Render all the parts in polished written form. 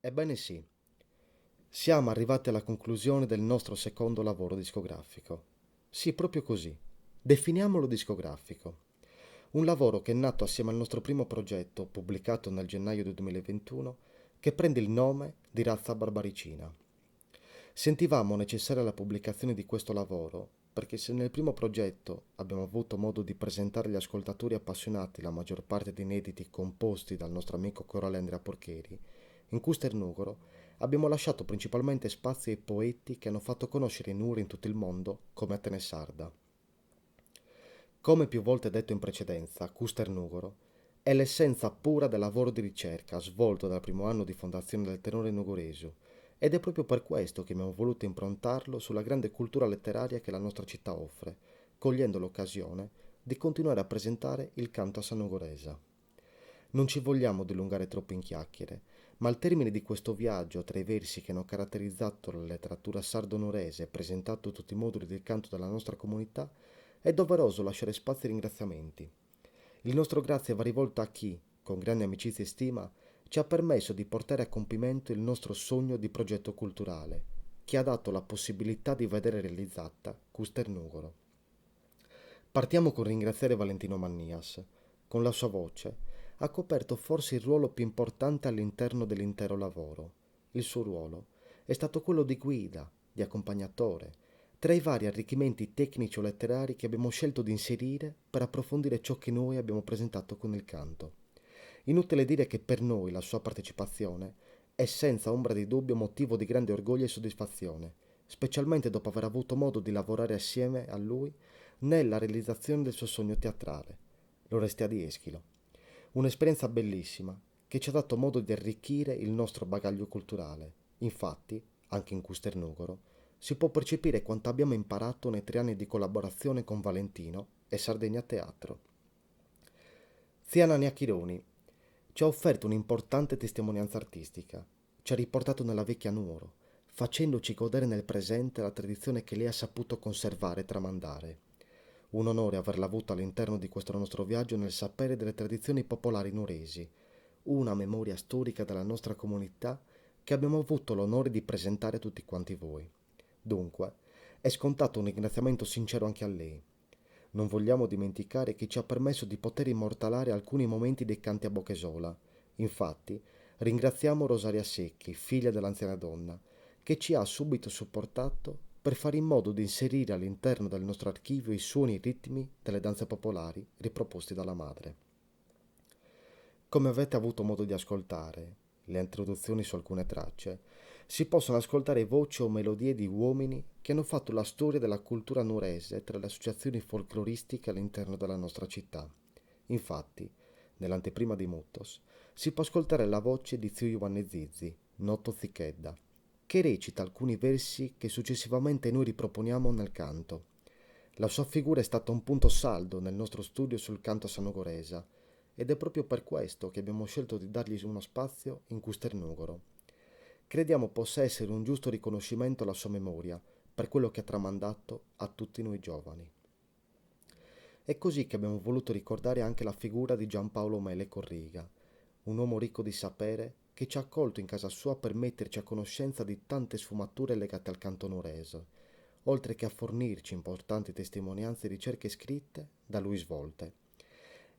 Ebbene sì, siamo arrivati alla conclusione del nostro secondo lavoro discografico. Sì, proprio così. Definiamolo discografico. Un lavoro che è nato assieme al nostro primo progetto, pubblicato nel gennaio del 2021, che prende il nome di Razza Barbaricina. Sentivamo necessaria la pubblicazione di questo lavoro perché se nel primo progetto abbiamo avuto modo di presentare agli ascoltatori appassionati la maggior parte di inediti composti dal nostro amico corale Andrea Porcheri, in Custer Nugoro abbiamo lasciato principalmente spazio ai poeti che hanno fatto conoscere i Nuri in tutto il mondo come Atene Sarda. Come più volte detto in precedenza, Custer Nugoro è l'essenza pura del lavoro di ricerca svolto dal primo anno di fondazione del tenore nugoreso ed è proprio per questo che abbiamo voluto improntarlo sulla grande cultura letteraria che la nostra città offre, cogliendo l'occasione di continuare a presentare il canto a San Nugoresa. Non ci vogliamo dilungare troppo in chiacchiere, ma al termine di questo viaggio tra i versi che hanno caratterizzato la letteratura sardo-nurese e presentato tutti i moduli del canto della nostra comunità, è doveroso lasciare spazio ai ringraziamenti. Il nostro grazie va rivolto a chi, con grande amicizia e stima, ci ha permesso di portare a compimento il nostro sogno di progetto culturale, che ha dato la possibilità di vedere realizzata Custer Nugoro. Partiamo con ringraziare Valentino Mannias. Con la sua voce ha coperto forse il ruolo più importante all'interno dell'intero lavoro. Il suo ruolo è stato quello di guida, di accompagnatore, tra i vari arricchimenti tecnici o letterari che abbiamo scelto di inserire per approfondire ciò che noi abbiamo presentato con il canto. Inutile dire che per noi la sua partecipazione è senza ombra di dubbio motivo di grande orgoglio e soddisfazione, specialmente dopo aver avuto modo di lavorare assieme a lui nella realizzazione del suo sogno teatrale, l'Orestia di Eschilo. Un'esperienza bellissima che ci ha dato modo di arricchire il nostro bagaglio culturale. Infatti, anche in Custernugoro, si può percepire quanto abbiamo imparato nei 3 anni di collaborazione con Valentino e Sardegna Teatro. Zia Nania Chironi ci ha offerto un'importante testimonianza artistica, ci ha riportato nella vecchia Nuoro, facendoci godere nel presente la tradizione che lei ha saputo conservare e tramandare. Un onore averla avuta all'interno di questo nostro viaggio nel sapere delle tradizioni popolari nuoresi, una memoria storica della nostra comunità che abbiamo avuto l'onore di presentare a tutti quanti voi. Dunque, è scontato un ringraziamento sincero anche a lei. Non vogliamo dimenticare che ci ha permesso di poter immortalare alcuni momenti dei canti a Bochesola. Infatti, ringraziamo Rosaria Secchi, figlia dell'anziana donna, che ci ha subito supportato per fare in modo di inserire all'interno del nostro archivio i suoni e i ritmi delle danze popolari riproposti dalla madre. Come avete avuto modo di ascoltare, le introduzioni su alcune tracce, si possono ascoltare voci o melodie di uomini che hanno fatto la storia della cultura nuorese tra le associazioni folcloristiche all'interno della nostra città. Infatti, nell'anteprima di Muttos, si può ascoltare la voce di zio Giovanni Zizzi, noto Zichedda, che recita alcuni versi che successivamente noi riproponiamo nel canto. La sua figura è stata un punto saldo nel nostro studio sul canto sanogoresa ed è proprio per questo che abbiamo scelto di dargli uno spazio in Custernugoro. Crediamo possa essere un giusto riconoscimento alla sua memoria per quello che ha tramandato a tutti noi giovani. È così che abbiamo voluto ricordare anche la figura di Giampaolo Mele Corriga, un uomo ricco di sapere che ci ha accolto in casa sua per metterci a conoscenza di tante sfumature legate al canto nuorese, oltre che a fornirci importanti testimonianze e ricerche scritte da lui svolte.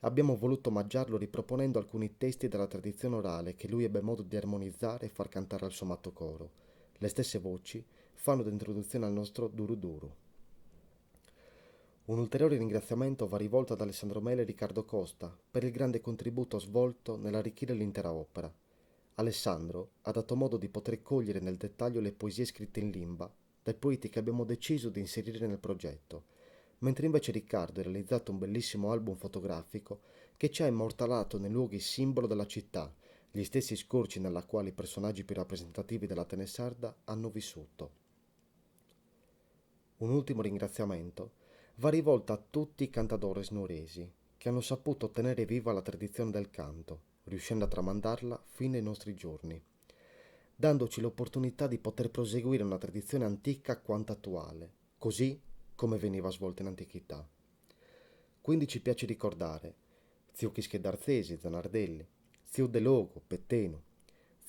Abbiamo voluto omaggiarlo riproponendo alcuni testi della tradizione orale che lui ebbe modo di armonizzare e far cantare al suo matto coro. Le stesse voci fanno da introduzione al nostro Duru Duru. Un ulteriore ringraziamento va rivolto ad Alessandro Mele e Riccardo Costa per il grande contributo svolto nell'arricchire l'intera opera. Alessandro ha dato modo di poter cogliere nel dettaglio le poesie scritte in limba dai poeti che abbiamo deciso di inserire nel progetto, mentre invece Riccardo ha realizzato un bellissimo album fotografico che ci ha immortalato nei luoghi simbolo della città, gli stessi scorci nella quali i personaggi più rappresentativi della Tenesarda hanno vissuto. Un ultimo ringraziamento va rivolto a tutti i cantadores nuoresi che hanno saputo tenere viva la tradizione del canto, riuscendo a tramandarla fino ai nostri giorni, dandoci l'opportunità di poter proseguire una tradizione antica quanto attuale, così come veniva svolta in antichità. Quindi ci piace ricordare zio Chischeddarzesi, Zanardelli, zio De Logo, Petteno,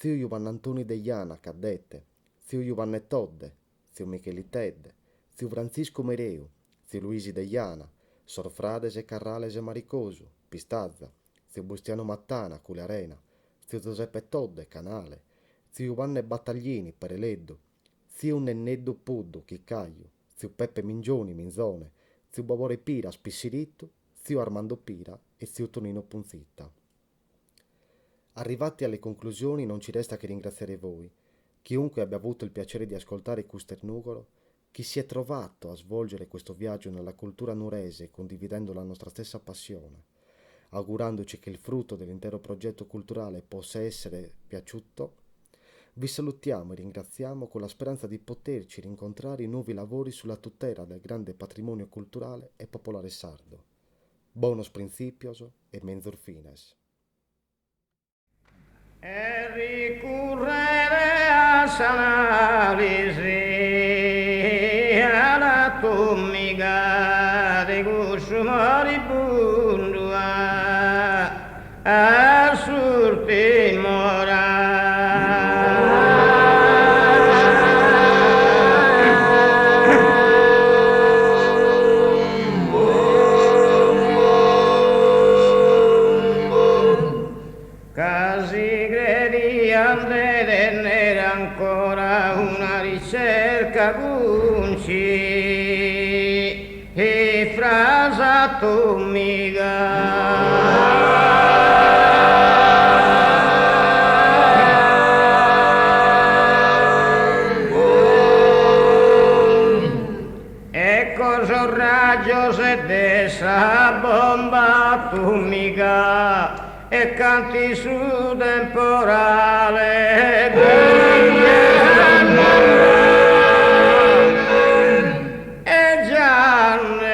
zio Giovanni Antonio Deiana, caddette, zio Giovanni Todde, zio Micheli Tedde, zio Francisco Mereu, zio Luisi Deiana, Sor Frades e Carrales e Maricosu, Pistazza, zio Bustiano Mattana, Cularena, zio Giuseppe Todde, Canale, zio Giovanni Battaglini, Pereleddo, zio Nenneddo Puddu, Chiccaglio, zio Peppe Mingioni, Minzone, zio Bavore Pira, Spissiritto, zio Armando Pira e zio Tonino Punzitta. Arrivati alle conclusioni non ci resta che ringraziare voi, chiunque abbia avuto il piacere di ascoltare Custernugolo, chi si è trovato a svolgere questo viaggio nella cultura nurese condividendo la nostra stessa passione, augurandoci che il frutto dell'intero progetto culturale possa essere piaciuto. Vi salutiamo e ringraziamo con la speranza di poterci rincontrare in nuovi lavori sulla tutela del grande patrimonio culturale e popolare sardo. Bonos principios e menzur fines. E ricurrere a sanalisi alla tummiga di guscio moribondo a surtin ancora una ricerca gunci e frasa e cosa raggio se dessa bomba tumiga e canti su temporale e Gianne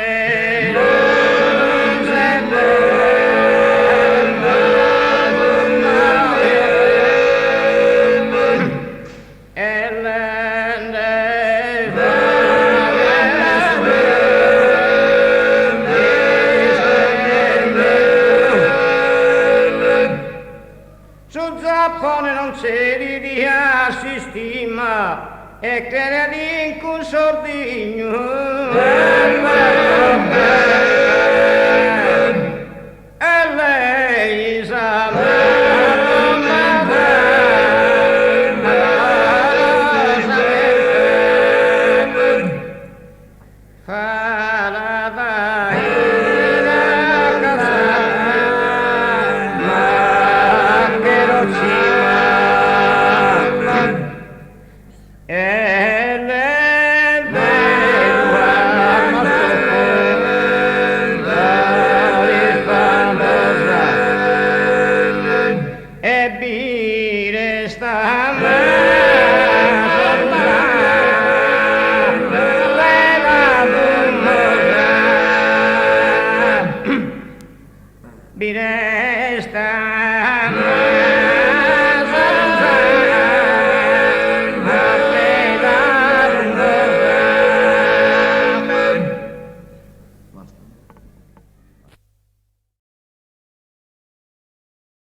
non c'eri di assistima e che ne di un sordigno e lei Bine